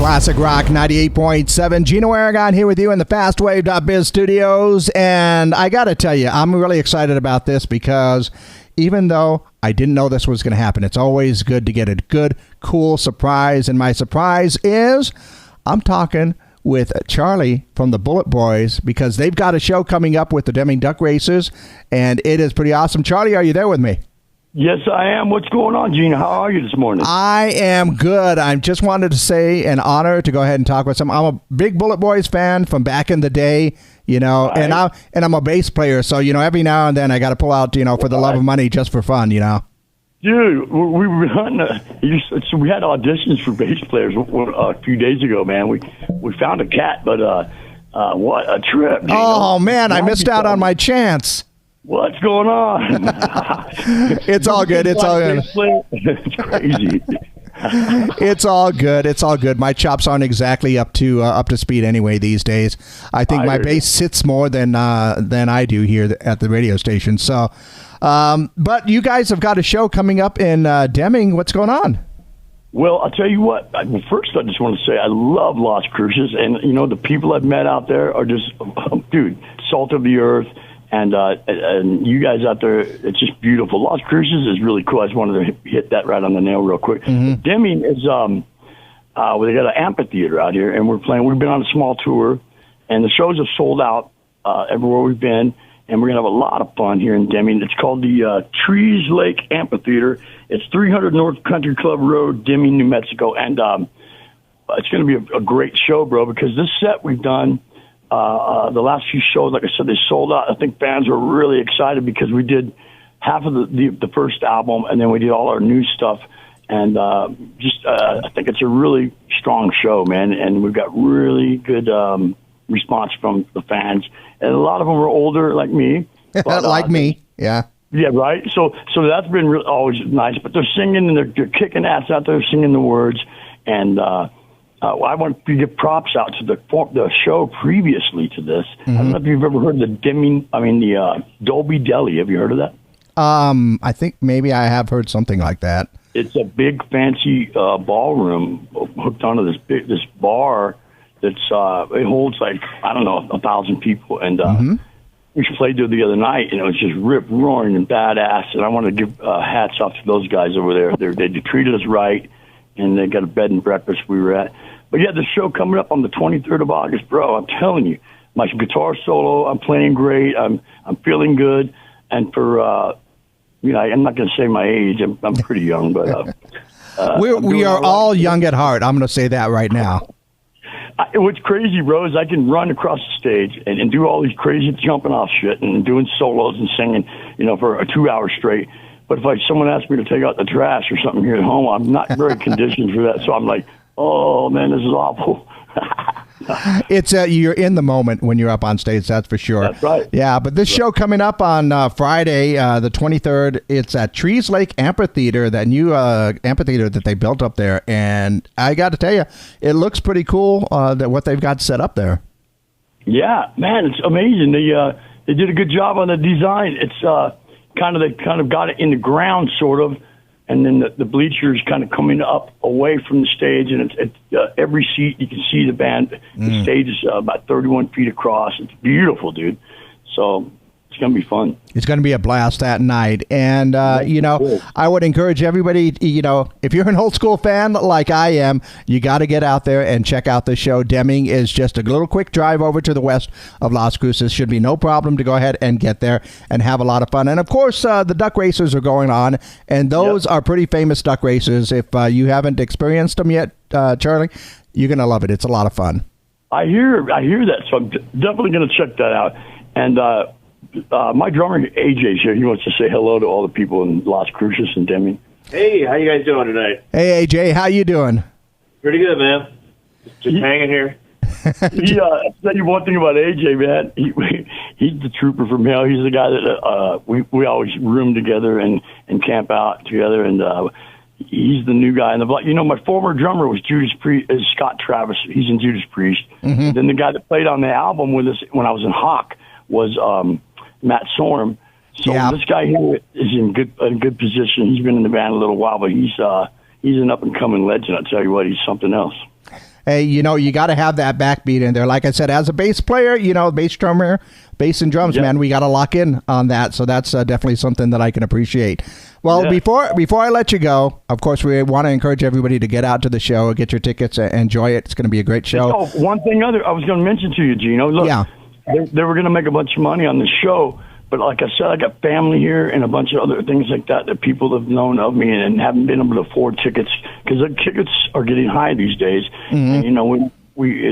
Classic Rock 98.7. Gino Aragon here with you in the FastWave.biz studios. And I got to tell you, I'm really excited about this because even though I didn't know this was going to happen, it's always good to get a good, cool surprise. And my surprise is I'm talking with Charlie from the Bullet Boys because they've got a show coming up with the Deming Duck Racers, and it is pretty awesome. Charlie, are you there with me? Yes, I am. What's going on, Gina? How are you this morning? I am good. I just wanted to say an honor to go ahead and talk with some. I'm a big Bullet Boys fan from back in the day, you know, right. and I'm a bass player, so you know every now and then I got to pull out, you know, for the love of money, just for fun, you know. Dude, we were hunting. So we had auditions for bass players a few days ago, man. We found a cat, but what a trip! Gina. Oh man, I missed out on my chance. What's going on? It's all good. It's all good. It's crazy. It's all good. It's all good. My chops aren't exactly up to speed anyway these days. I think my bass sits more than I do here at the radio station. So, but you guys have got a show coming up in Deming. What's going on? Well, I'll tell you what. First, I just want to say I love Las Cruces, and you know the people I've met out there are just, dude, salt of the earth. And you guys out there, it's just beautiful. Las Cruces is really cool. I just wanted to hit that right on the nail real quick. Mm-hmm. Deming is, they got an amphitheater out here, and we're playing. We've been on a small tour, and the shows have sold out everywhere we've been, and we're going to have a lot of fun here in Deming. It's called the Trees Lake Amphitheater. It's 300 North Country Club Road, Deming, New Mexico, and it's going to be a great show, bro, because this set we've done, the last few shows, like I said, they sold out. I think fans were really excited because we did half of the first album, and then we did all our new stuff. And I think it's a really strong show, man. And we've got really good response from the fans. And a lot of them are older, like me. But, like me, yeah. Yeah, right. So that's been always nice. But they're singing and they're kicking ass out there, singing the words. And I want to give props out to the show previously to this. Mm-hmm. I don't know if you've ever heard the Dolby Deli. Have you heard of that? I think maybe I have heard something like that. It's a big fancy ballroom hooked onto this bar that's it holds like 1,000 people, and we played there the other night, and it was just rip roaring and badass. And I want to give hats off to those guys over there. They treated us right, and they got a bed and breakfast we were at. But yeah, the show coming up on the 23rd of August, bro. I'm telling you, my guitar solo, I'm playing great. I'm feeling good, and for I'm not going to say my age. I'm pretty young, but we are all young at heart. I'm going to say that right now. What's crazy, bro, is I can run across the stage and do all these crazy jumping off shit and doing solos and singing, for 2 hours straight. But if someone asks me to take out the trash or something here at home, I'm not very conditioned for that. So I'm like, oh man, this is awful. It's you're in the moment when you're up on stage, that's for sure. That's right. Yeah, but this show coming up on Friday, the 23rd, it's at Trees Lake Amphitheater, that new amphitheater that they built up there, and I got to tell you, it looks pretty cool that what they've got set up there. Yeah, man, it's amazing. They did a good job on the design. It's they kind of got it in the ground, sort of. And then the bleachers kind of coming up away from the stage, and it's every seat you can see the band. The stage is about 31 feet across. It's beautiful, dude. So it's going to be fun. It's going to be a blast that night. And, cool. I would encourage everybody, if you're an old school fan like I am, you got to get out there and check out the show. Deming is just a little quick drive over to the west of Las Cruces. Should be no problem to go ahead and get there and have a lot of fun. And, of course, the duck races are going on, and those are pretty famous duck races. If you haven't experienced them yet, Charlie, you're going to love it. It's a lot of fun. I hear that, so I'm definitely going to check that out. And my drummer, AJ's here. He wants to say hello to all the people in Las Cruces and Deming. Hey, how you guys doing tonight? Hey, AJ, how you doing? Pretty good, man. Just hanging here. I'll tell you one thing about AJ, man. He's the trooper from hell. He's the guy that we always room together and camp out together, and he's the new guy in the block. My former drummer was Scott Travis. He's in Judas Priest. Mm-hmm. Then the guy that played on the album with us when I was in Hawk was Matt Sorm. So this guy here is in good position. He's been in the band a little while, but he's an up and coming legend. I tell you what, he's something else. hey, you got to have that backbeat in there. Like I said, as a bass player, bass drummer, bass and drums, man, we got to lock in on that. So that's definitely something that I can appreciate. Well, before I let you go, of course, we want to encourage everybody to get out to the show, get your tickets, enjoy it. It's going to be a great show. Oh, one thing I was going to mention to you, Gino. Look, they were going to make a bunch of money on the show, but like I said, I got family here and a bunch of other things like that people have known of me and haven't been able to afford tickets because the tickets are getting high these days. Mm-hmm. And,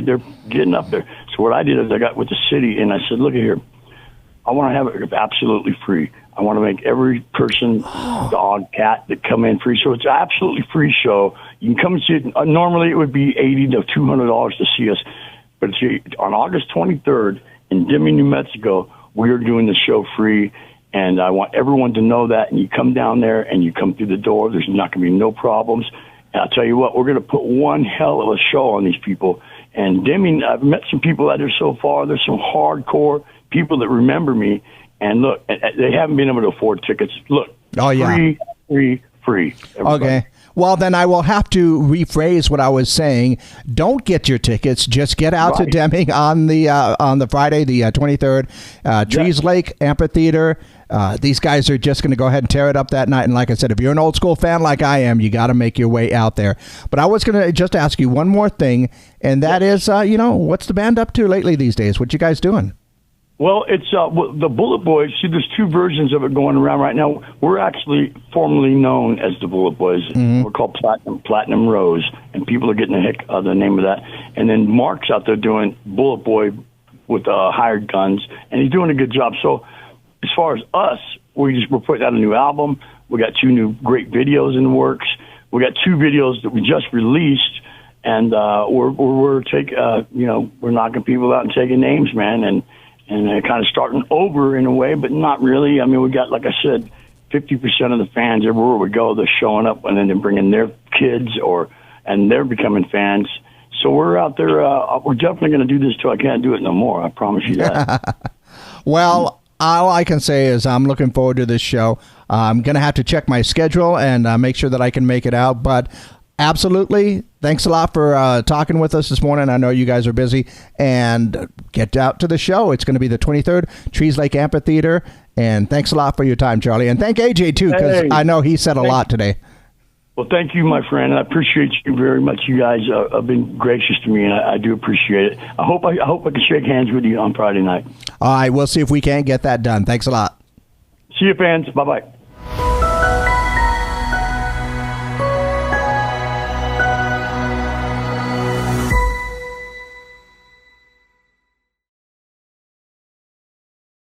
they're getting up there. So what I did is I got with the city and I said, look at here, I want to have it absolutely free. I want to make every person, dog, cat, that come in free. So it's an absolutely free show. You can come and see it. Normally it would be $80 to $200 to see us. But on August 23rd in Deming, New Mexico, we are doing the show free. And I want everyone to know that. And you come down there and you come through the door. There's not going to be no problems. And I'll tell you what, we're going to put one hell of a show on these people. And Deming, I've met some people out there so far. There's some hardcore people that remember me. And look, they haven't been able to afford tickets. Look, free. Everybody. Okay. Well, then I will have to rephrase what I was saying. Don't get your tickets. Just get out to Deming on the Friday, the 23rd, Trees Lake Amphitheater. These guys are just going to go ahead and tear it up that night. And like I said, if you're an old school fan like I am, you got to make your way out there. But I was going to just ask you one more thing, and that is, what's the band up to lately these days? What you guys doing? Well, it's the Bullet Boys. See, there's two versions of it going around right now. We're actually formerly known as the Bullet Boys. Mm-hmm. We're called Platinum Rose, and people are getting the heck out of the name of that. And then Mark's out there doing Bullet Boy with hired guns, and he's doing a good job. So as far as us, we're putting out a new album. We got 2 new great videos in the works. We got 2 videos that we just released, and we're knocking people out and taking names, man, and kind of starting over in a way, but not really. I mean, we got, like I said, 50% of the fans everywhere we go, they're showing up and then they're bringing their kids and they're becoming fans. So we're out there. We're definitely going to do this till I can't do it no more. I promise you that. Well, all I can say is I'm looking forward to this show. I'm going to have to check my schedule and make sure that I can make it out, but absolutely. Thanks a lot for talking with us this morning. I know you guys are busy, and get out to the show. It's going to be the 23rd, Trees Lake Amphitheater, and thanks a lot for your time, Charlie. And thank AJ, too, because I know he said a lot today. Well, thank you, my friend. I appreciate you very much. You guys have been gracious to me, and I do appreciate it. I hope I can shake hands with you on Friday night. All right, we'll see if we can't get that done. Thanks a lot. See you, fans. Bye-bye.